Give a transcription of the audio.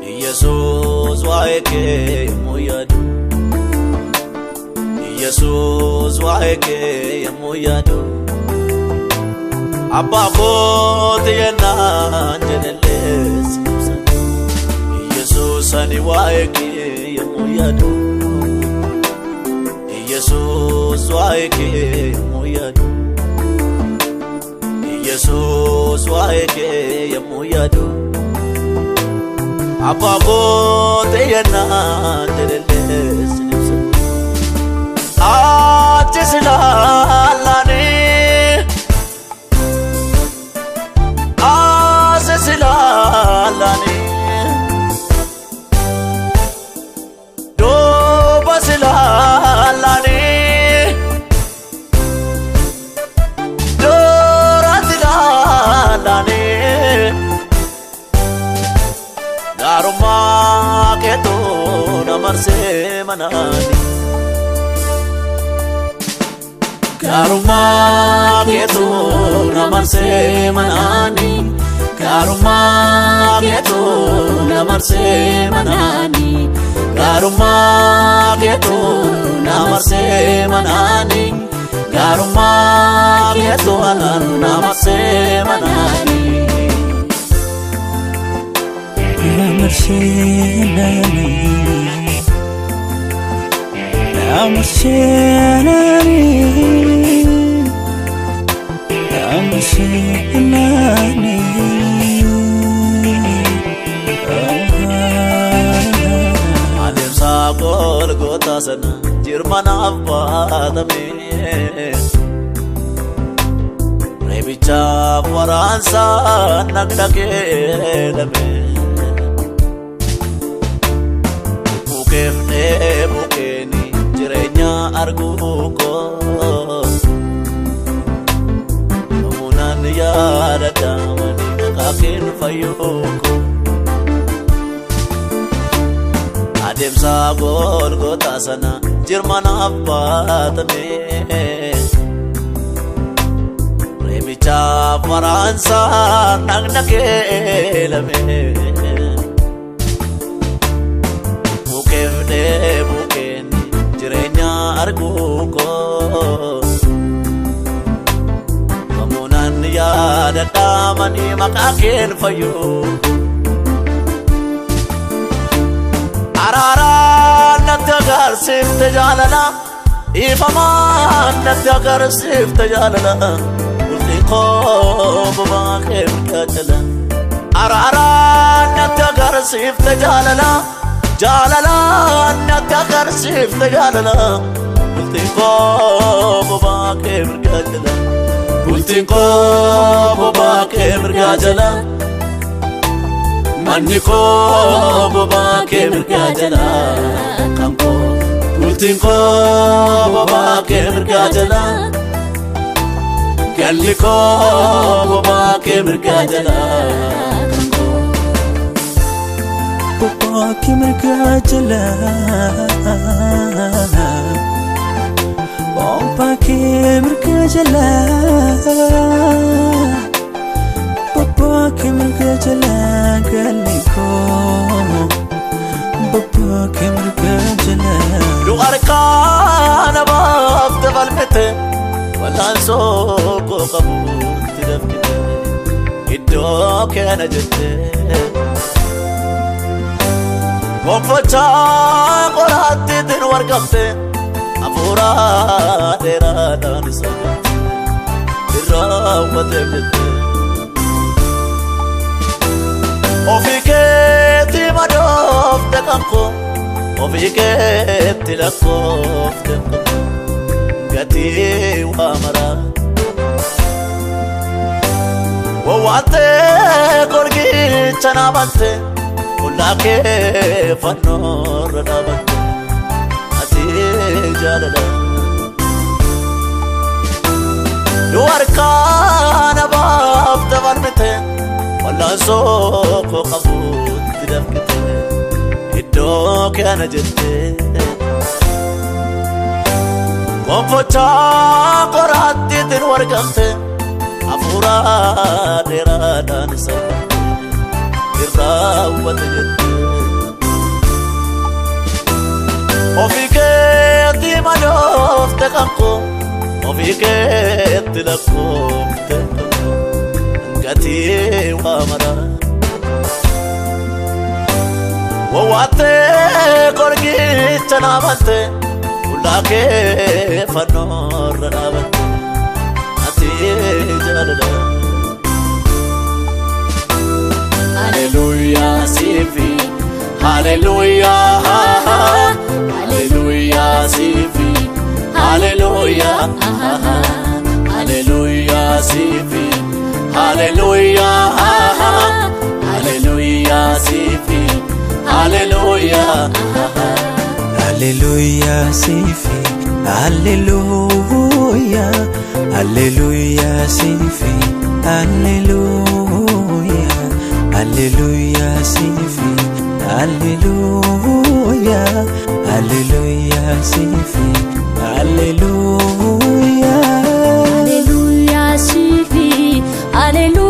Jesus waeke moyado Jesus waeke moyado Abba tiyana jeneles Jesus ani waeke moyado Jesus waeke moyado Jesus waeke moyado Abba tiyana jeneles Silalani Silalani Doba silalani Dora silalani Daruma keto namarse manani Karuma ketu namarse manani Karuma ketu namarse manani Karuma ketu namarse manani Karuma ketu namarse manani Namarse manani Namarse manani Namarse Adem sabol gota sana jirmana abadame Rebicha waransa nagdake lame Bukefne bukeni jirenya arguko Ya dadamani kakin fayuko Adem sabol gota sana jirmana abbatame Remicha faransa nagnake lame Bukefne bukeni jirenya arguko Ya dadamani makakin fayu Arara natagar sift jalala Ifama natagar sift jalala Ulti qob bakhir kajala Arara natagar sift jalala Jalala natagar sift jalala Ulti qob bakhir kajala Ultinko boba ke mirgajala Maniko boba ke mirgajala Kanko Ultinko boba ke mirgajala Kalliko boba ke mirgajala Kanko Boba ke mirgajala Boba ke mirgajala Boba ke mirgajala Galiko Boba ke mirgajala Du arkan abab tbalmete Walanso ko qabur tidafkite Iddo kana jette Waqfacha qorati din warqafte Afura dera dansa Irrawate bitte Ofiketi madof tekanko Ofiketi lakof tekanko Gati wa mara Wawate korgi chanabante Ulake fanor nabante جاللا دواركان باب تبرمتين ولا سوق قبوت تدفكتين إدوك أنا جدتين وفتا قراتي تنورقمتين أفورا ديرادا نسلمتين إراوة جدتين وفيك مدوف تقمكم وفيك تلقوم قتي وامرا وواتي قرقي تنامنت ولاك فنور رنابنت أتي جاللا هاليلويا سيفي هاليلويا هاليلويا سيفي هاليلويا هاليلويا سيفي هاليلويا هاليلويا سيفي هاليلويا هاليلويا سيفي هاليلويا هاليلويا سيفي هاليلويا هاليلويا سيفي هاليلويا هاليلويا سيفي هاليلويا هاليلويا سيفي هاليلويا